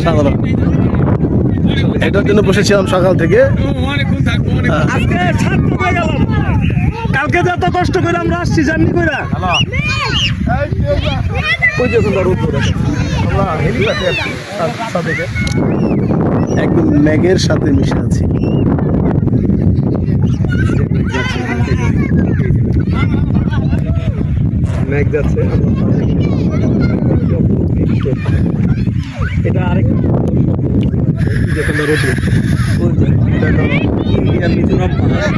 অসাধারণ। এটার জন্য বসেছিলাম সকাল থেকে। আজকে ছাত্র হয়ে গেলাম, কালকে যে এত কষ্ট করে আমরা আসছি জার্নি করে। একদম ম্যাগের সাথে মিশে আছি। ম্যাগ যাচ্ছে, এটা আরেক ইন্ডিয়ান মিজোরাম পাহাড়।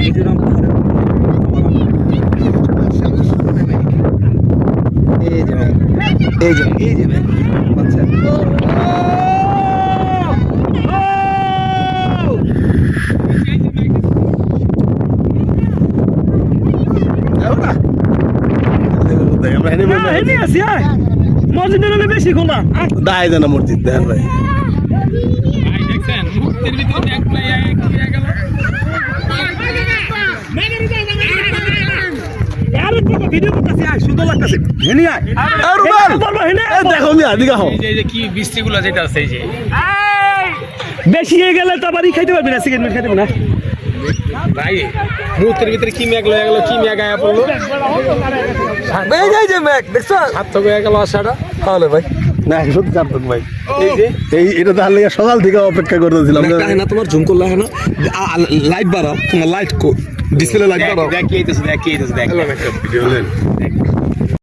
মিজোরাম পাহাড়ের এই যে আচ্ছা মসজিদের বেশি খোলা দায় জানা মসজিদ দেখেন ভাই। ভিডিও করতেছি, সুন্দর লাগতেছে। দেখো আমি আদিকা হো কি বৃষ্টিগুলো যেটা আছে এই যে বেশি হয়ে গেলে তো আবার খাইতে পারবি না, সিগারেট খাইতে পারবি না। ভাই মুহূর্তের ভিতরে কি মেঘ লয়ে গেল, কি মেঘ আয়া পড়লো। এই যে ম্যাগ দেখছো, সার্থক হয়ে গেল আশাটা। তাহলে ভাই না সত্যি সার্থক ভাই। এই এটা তাহলে সকাল থেকে অপেক্ষা করতেছিলাম। না তোমার জুম করলে হয় না, লাইট বাড়াও, তোমার লাইট ডিসপ্লে লাইট বাড়াও। দেখ কি হইতেছে, দেখ কি হইতেছে, দেখ ভিডিও